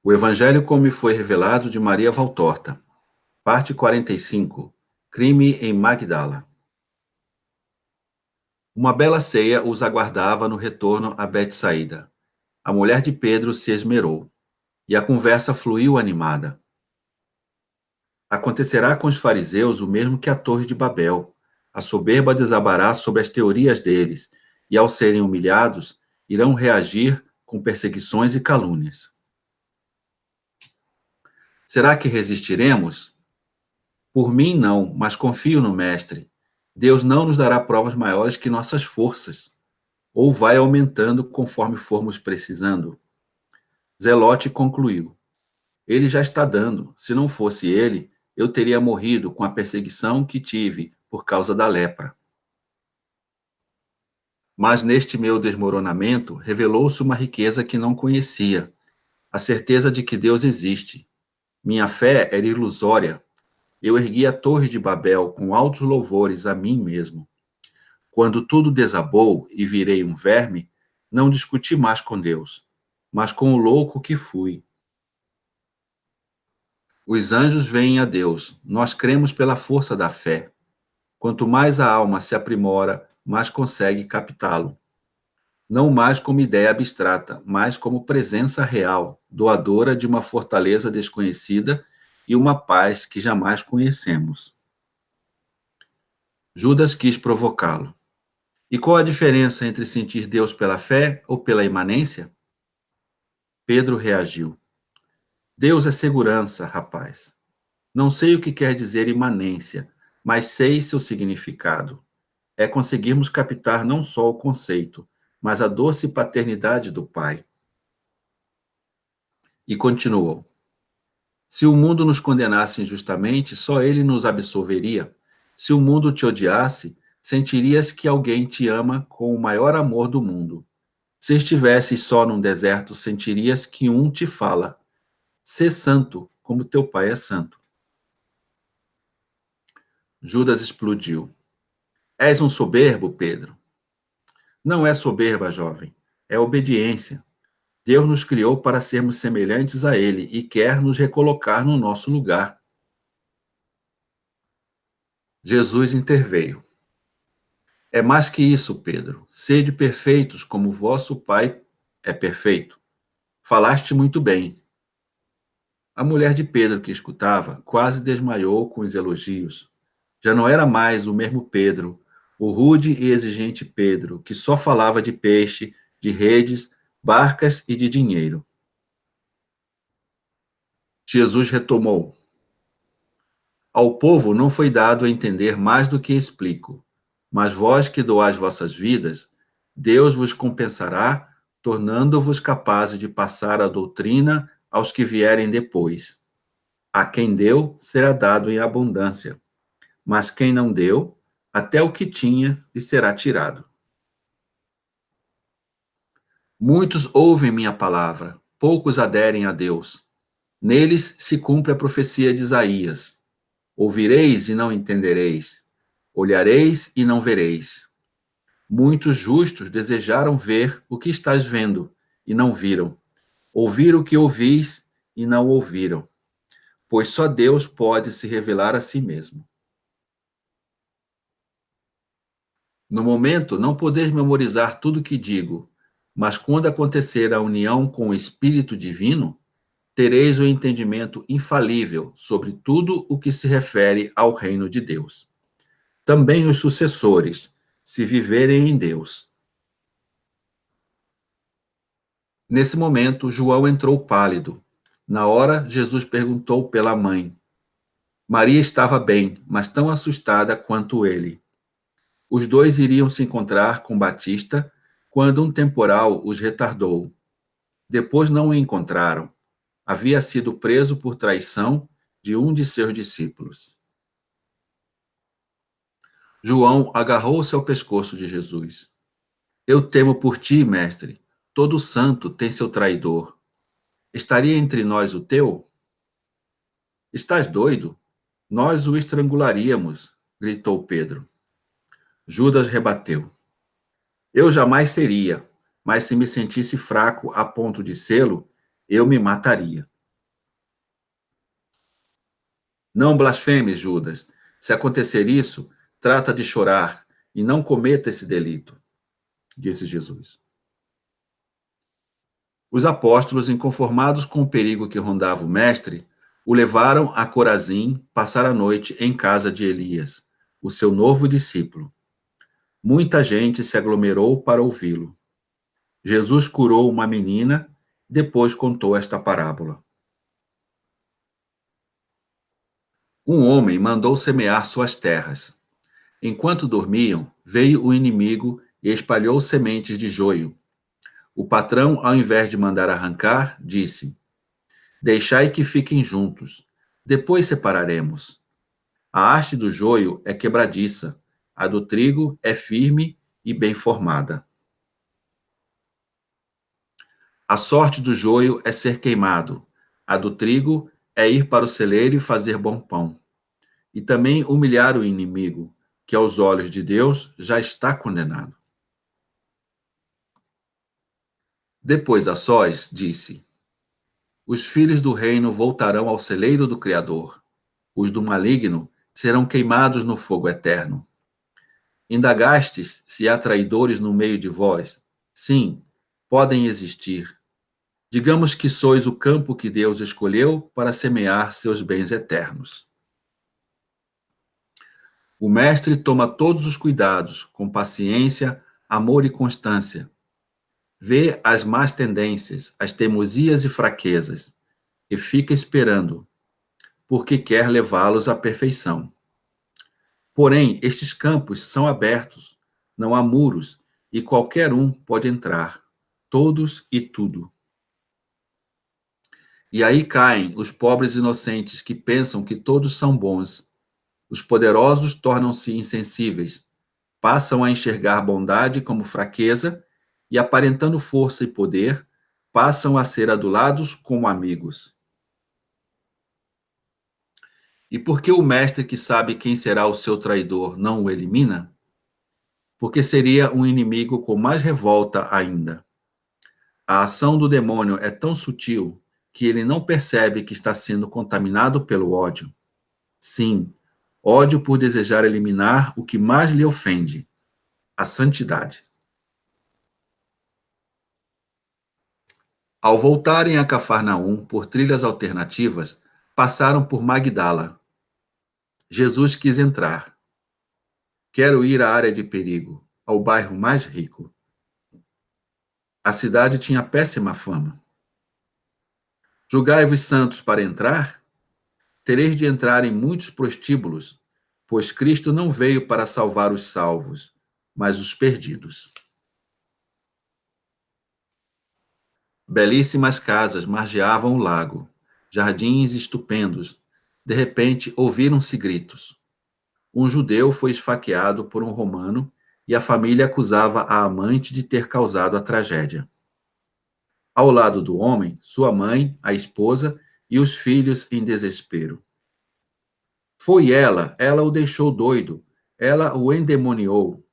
O Evangelho como me foi revelado de Maria Valtorta. Parte 45. Crime em Magdala. Uma bela ceia os aguardava no retorno a Betsaída. A mulher de Pedro se esmerou, e a conversa fluiu animada. Acontecerá com os fariseus o mesmo que a Torre de Babel. A soberba desabará sobre as teorias deles, e ao serem humilhados, irão reagir com perseguições e calúnias. Será que resistiremos? Por mim, não, mas confio no Mestre. Deus não nos dará provas maiores que nossas forças, ou vai aumentando conforme formos precisando. Zelote concluiu: Ele já está dando. Se não fosse ele, eu teria morrido com a perseguição que tive por causa da lepra. Mas neste meu desmoronamento, revelou-se uma riqueza que não conhecia, a certeza de que Deus existe. Minha fé era ilusória. Eu ergui a Torre de Babel com altos louvores a mim mesmo. Quando tudo desabou e virei um verme, não discuti mais com Deus, mas com o louco que fui. Os anjos veem a Deus, nós cremos pela força da fé. Quanto mais a alma se aprimora, mais consegue captá-lo. Não mais como ideia abstrata, mas como presença real, doadora de uma fortaleza desconhecida e uma paz que jamais conhecemos. Judas quis provocá-lo. E qual a diferença entre sentir Deus pela fé ou pela imanência? Pedro reagiu. Deus é segurança, rapaz. Não sei o que quer dizer imanência, mas sei seu significado. É conseguirmos captar não só o conceito, mas a doce paternidade do Pai. E continuou. Se o mundo nos condenasse injustamente, só ele nos absolveria. Se o mundo te odiasse, sentirias que alguém te ama com o maior amor do mundo. Se estivesses só num deserto, sentirias que um te fala: Sê santo, como teu pai é santo. Judas explodiu. És um soberbo, Pedro. Não é soberba, jovem. É obediência. Deus nos criou para sermos semelhantes a Ele e quer nos recolocar no nosso lugar. Jesus interveio. É mais que isso, Pedro. Sede perfeitos como vosso Pai é perfeito. Falaste muito bem. A mulher de Pedro que escutava quase desmaiou com os elogios. Já não era mais o mesmo Pedro, o rude e exigente Pedro, que só falava de peixe, de redes, barcas e de dinheiro. Jesus retomou. Ao povo não foi dado a entender mais do que explico, mas vós que doais vossas vidas, Deus vos compensará, tornando-vos capazes de passar a doutrina aos que vierem depois. A quem deu, será dado em abundância, mas quem não deu, até o que tinha lhe será tirado. Muitos ouvem minha palavra, poucos aderem a Deus. Neles se cumpre a profecia de Isaías. Ouvireis e não entendereis, olhareis e não vereis. Muitos justos desejaram ver o que estás vendo e não viram, ouvir o que ouvis e não ouviram, pois só Deus pode se revelar a si mesmo. No momento, não podeis memorizar tudo o que digo, mas quando acontecer a união com o Espírito Divino, tereis o entendimento infalível sobre tudo o que se refere ao reino de Deus. Também os sucessores, se viverem em Deus. Nesse momento, João entrou pálido. Na hora, Jesus perguntou pela mãe. Maria estava bem, mas tão assustada quanto ele. Os dois iriam se encontrar com Batista quando um temporal os retardou. Depois não o encontraram. Havia sido preso por traição de um de seus discípulos. João agarrou-se ao pescoço de Jesus. Eu temo por ti, mestre. Todo santo tem seu traidor. Estaria entre nós o teu? Estás doido? Nós o estrangularíamos, gritou Pedro. Judas rebateu. Eu jamais seria, mas se me sentisse fraco a ponto de sê-lo, eu me mataria. Não blasfemes, Judas. Se acontecer isso, trata de chorar e não cometa esse delito, disse Jesus. Os apóstolos, inconformados com o perigo que rondava o mestre, o levaram a Corazim passar a noite em casa de Elias, o seu novo discípulo. Muita gente se aglomerou para ouvi-lo. Jesus curou uma menina, depois contou esta parábola. Um homem mandou semear suas terras. Enquanto dormiam, veio o inimigo e espalhou sementes de joio. O patrão, ao invés de mandar arrancar, disse: Deixai que fiquem juntos. Depois separaremos. A haste do joio é quebradiça, a do trigo é firme e bem formada. A sorte do joio é ser queimado, a do trigo é ir para o celeiro e fazer bom pão. E também humilhar o inimigo, que aos olhos de Deus já está condenado. Depois a sós, disse: Os filhos do reino voltarão ao celeiro do Criador. Os do maligno serão queimados no fogo eterno. Indagastes se há traidores no meio de vós? Sim, podem existir. Digamos que sois o campo que Deus escolheu para semear seus bens eternos. O mestre toma todos os cuidados, com paciência, amor e constância. Vê as más tendências, as teimosias e fraquezas, e fica esperando, porque quer levá-los à perfeição. Porém, estes campos são abertos, não há muros, e qualquer um pode entrar, todos e tudo. E aí caem os pobres inocentes que pensam que todos são bons. Os poderosos tornam-se insensíveis, passam a enxergar bondade como fraqueza e, aparentando força e poder, passam a ser adulados como amigos. E por que o mestre que sabe quem será o seu traidor não o elimina? Porque seria um inimigo com mais revolta ainda. A ação do demônio é tão sutil que ele não percebe que está sendo contaminado pelo ódio. Sim, ódio por desejar eliminar o que mais lhe ofende, a santidade. Ao voltarem a Cafarnaum por trilhas alternativas, passaram por Magdala. Jesus quis entrar. Quero ir à área de perigo, ao bairro mais rico. A cidade tinha péssima fama. Julgai-vos santos para entrar? Tereis de entrar em muitos prostíbulos, pois Cristo não veio para salvar os salvos, mas os perdidos. Belíssimas casas margeavam o lago, jardins estupendos. De repente, ouviram-se gritos. Um judeu foi esfaqueado por um romano e a família acusava a amante de ter causado a tragédia. Ao lado do homem, sua mãe, a esposa e os filhos em desespero. Foi ela o deixou doido, ela o endemoniou.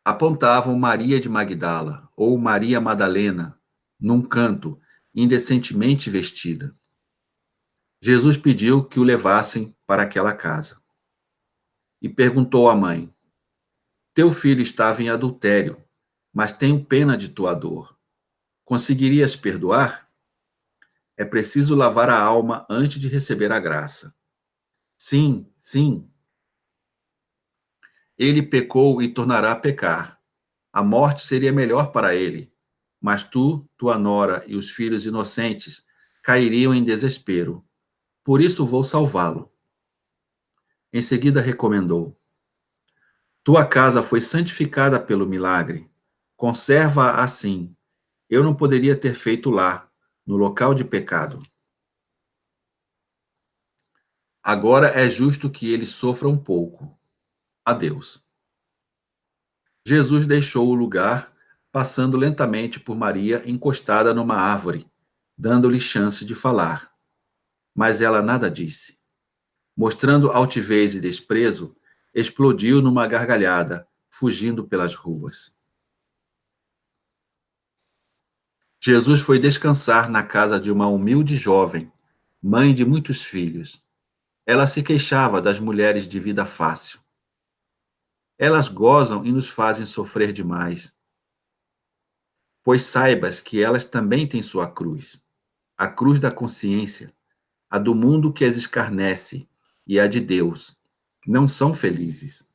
Apontavam Maria de Magdala ou Maria Madalena, num canto, indecentemente vestida. Jesus pediu que o levassem para aquela casa. E perguntou à mãe: Teu filho estava em adultério, mas tenho pena de tua dor. Conseguirias perdoar? É preciso lavar a alma antes de receber a graça. Sim, sim. Ele pecou e tornará a pecar. A morte seria melhor para ele, mas tu, tua nora e os filhos inocentes cairiam em desespero. Por isso vou salvá-lo. Em seguida recomendou: Tua casa foi santificada pelo milagre. Conserva-a assim. Eu não poderia ter feito lá, no local de pecado. Agora é justo que ele sofra um pouco. Adeus. Jesus deixou o lugar, passando lentamente por Maria encostada numa árvore, dando-lhe chance de falar. Mas ela nada disse. Mostrando altivez e desprezo, explodiu numa gargalhada, fugindo pelas ruas. Jesus foi descansar na casa de uma humilde jovem, mãe de muitos filhos. Ela se queixava das mulheres de vida fácil. Elas gozam e nos fazem sofrer demais. Pois saibas que elas também têm sua cruz, a cruz da consciência, a do mundo que as escarnece e a de Deus. Não são felizes.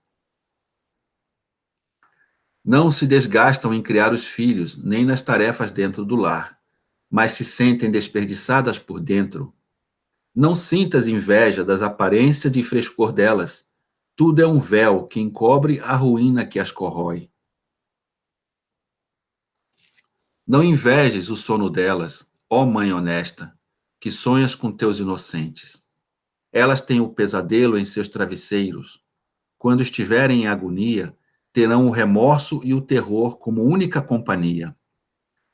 Não se desgastam em criar os filhos, nem nas tarefas dentro do lar, mas se sentem desperdiçadas por dentro. Não sintas inveja das aparências de frescor delas. Tudo é um véu que encobre a ruína que as corrói. Não invejes o sono delas, ó mãe honesta, que sonhas com teus inocentes. Elas têm o pesadelo em seus travesseiros. Quando estiverem em agonia, terão o remorso e o terror como única companhia.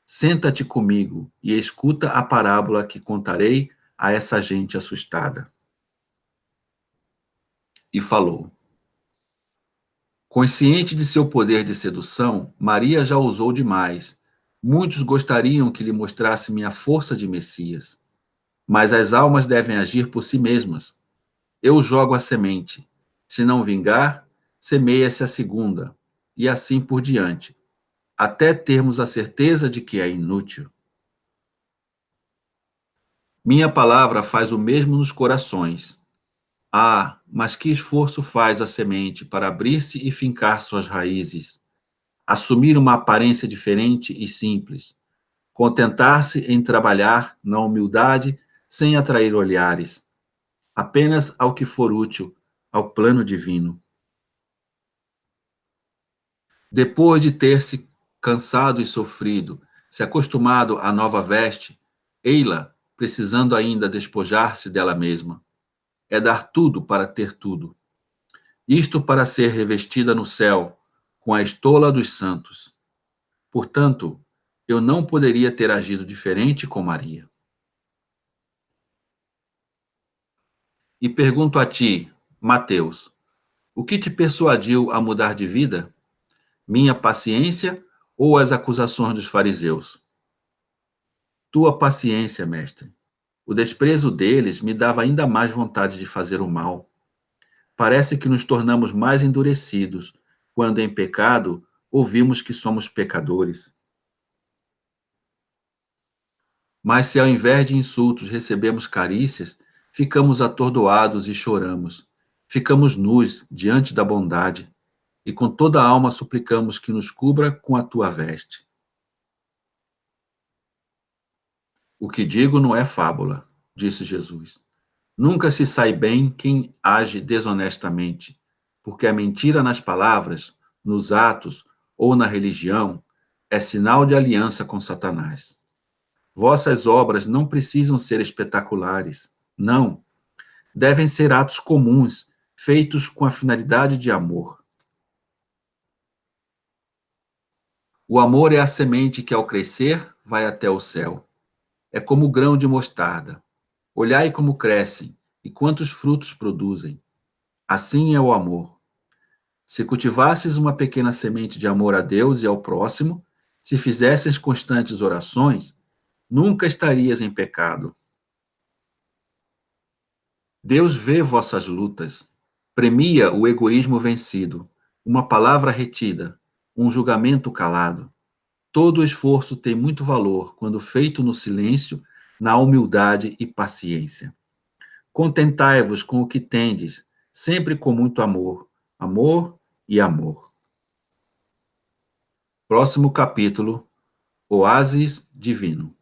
Senta-te comigo e escuta a parábola que contarei a essa gente assustada. E falou. Consciente de seu poder de sedução, Maria já usou demais. Muitos gostariam que lhe mostrasse minha força de Messias. Mas as almas devem agir por si mesmas. Eu jogo a semente. Se não vingar, semeia-se a segunda, e assim por diante, até termos a certeza de que é inútil. Minha palavra faz o mesmo nos corações. Ah, mas que esforço faz a semente para abrir-se e fincar suas raízes, assumir uma aparência diferente e simples, contentar-se em trabalhar na humildade sem atrair olhares, apenas ao que for útil, ao plano divino. Depois de ter se cansado e sofrido, se acostumado à nova veste, ei-la, precisando ainda despojar-se dela mesma. É dar tudo para ter tudo. Isto para ser revestida no céu, com a estola dos santos. Portanto, eu não poderia ter agido diferente com Maria. E pergunto a ti, Mateus, o que te persuadiu a mudar de vida? Minha paciência ou as acusações dos fariseus? Tua paciência, mestre. O desprezo deles me dava ainda mais vontade de fazer o mal. Parece que nos tornamos mais endurecidos quando, em pecado, ouvimos que somos pecadores. Mas se ao invés de insultos recebemos carícias, ficamos atordoados e choramos. Ficamos nus diante da bondade e com toda a alma suplicamos que nos cubra com a tua veste. O que digo não é fábula, disse Jesus. Nunca se sai bem quem age desonestamente, porque a mentira nas palavras, nos atos ou na religião é sinal de aliança com Satanás. Vossas obras não precisam ser espetaculares, não. Devem ser atos comuns, feitos com a finalidade de amor. O amor é a semente que, ao crescer, vai até o céu. É como o grão de mostarda. Olhai como crescem e quantos frutos produzem. Assim é o amor. Se cultivasses uma pequena semente de amor a Deus e ao próximo, se fizesses constantes orações, nunca estarias em pecado. Deus vê vossas lutas, premia o egoísmo vencido, uma palavra retida, um julgamento calado. Todo esforço tem muito valor quando feito no silêncio, na humildade e paciência. Contentai-vos com o que tendes, sempre com muito amor, amor e amor. Próximo capítulo, Oásis Divino.